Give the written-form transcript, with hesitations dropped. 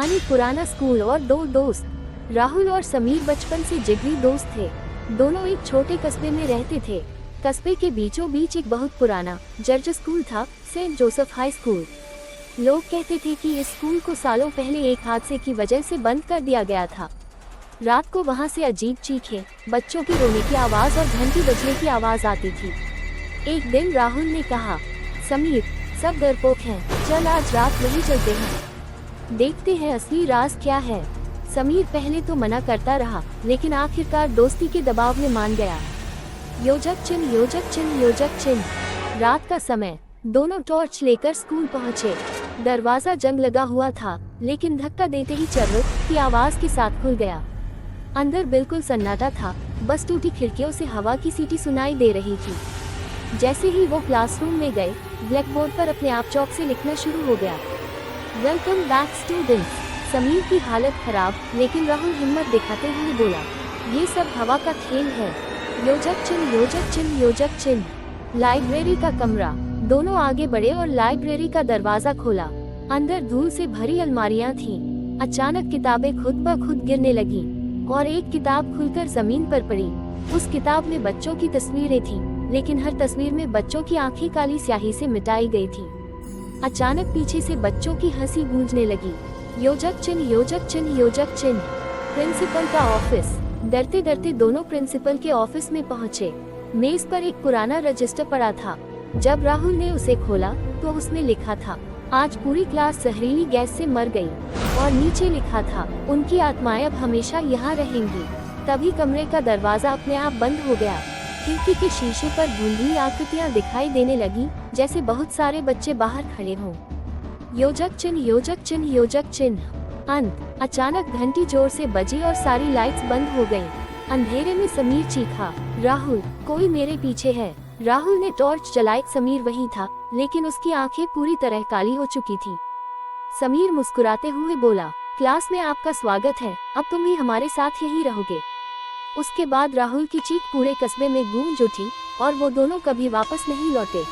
कहानी पुराना स्कूल और दो दोस्त। राहुल और समीर बचपन से जिगरी दोस्त थे। दोनों एक छोटे कस्बे में रहते थे। कस्बे के बीचों बीच एक बहुत पुराना जर्ज स्कूल था, सेंट जोसेफ हाई स्कूल। लोग कहते थे कि इस स्कूल को सालों पहले एक हादसे की वजह से बंद कर दिया गया था। रात को वहां से अजीब चीखें, बच्चों की रोने की आवाज़ और घंटी बजने की आवाज़ आती थी। एक दिन राहुल ने कहा, समीर, सब डरपोक हैं, चल आज रात वहीं चलते हैं, देखते हैं असली राज क्या है। समीर पहले तो मना करता रहा, लेकिन आखिरकार दोस्ती के दबाव में मान गया। योजक चिन्ह, योजक चिन्ह, योजक चिन्ह। रात का समय, दोनों टॉर्च लेकर स्कूल पहुंचे। दरवाजा जंग लगा हुआ था, लेकिन धक्का देते ही चर्रुक की आवाज के साथ खुल गया। अंदर बिल्कुल सन्नाटा था, बस टूटी खिड़कियों से हवा की सीटी सुनाई दे रही थी। जैसे ही वो क्लासरूम में गए, ब्लैक बोर्ड पर अपने आप चौक से लिखना शुरू हो गया, वेलकम बैक स्टूडेंट्स। समीर की हालत खराब, लेकिन राहुल हिम्मत दिखाते हुए बोला, ये सब हवा का खेल है। योजक चिन्ह, योजक चिन्ह, योजक चिन्ह। लाइब्रेरी का कमरा। दोनों आगे बढ़े और लाइब्रेरी का दरवाजा खोला। अंदर धूल से भरी अलमारियां थीं। अचानक किताबें खुद ब खुद गिरने लगी और एक किताब खुलकर जमीन पर पड़ी। उस किताब में बच्चों की तस्वीरें थीं, लेकिन हर तस्वीर में बच्चों की आंखें काली स्याही से मिटाई गई थी। अचानक पीछे से बच्चों की हंसी गूंजने लगी। योजक चिन्ह, योजक चिन्ह, योजक चिन्ह। प्रिंसिपल का ऑफिस। डरते डरते दोनों प्रिंसिपल के ऑफिस में पहुंचे। मेज पर एक पुराना रजिस्टर पड़ा था। जब राहुल ने उसे खोला तो उसमें लिखा था, आज पूरी क्लास जहरीली गैस से मर गई, और नीचे लिखा था, उनकी आत्माएं अब हमेशा यहाँ रहेंगी। तभी कमरे का दरवाजा अपने आप बंद हो गया। खिड़की के शीशे पर धुंधली आकृतियां दिखाई देने लगी, जैसे बहुत सारे बच्चे बाहर खड़े हों। योजक चिन्ह, योजक चिन्ह, योजक चिन्ह। अंत। अचानक घंटी जोर से बजी और सारी लाइट्स बंद हो गईं। अंधेरे में समीर चीखा, राहुल, कोई मेरे पीछे है। राहुल ने टॉर्च जलाई। समीर वहीं था, लेकिन उसकी आंखें पूरी तरह काली हो चुकी थीं। समीर मुस्कुराते हुए बोला, क्लास में आपका स्वागत है, अब तुम भी हमारे साथ यहीं रहोगे। उसके बाद राहुल की चीख पूरे कस्बे में गूंज उठी और वो दोनों कभी वापस नहीं लौटे।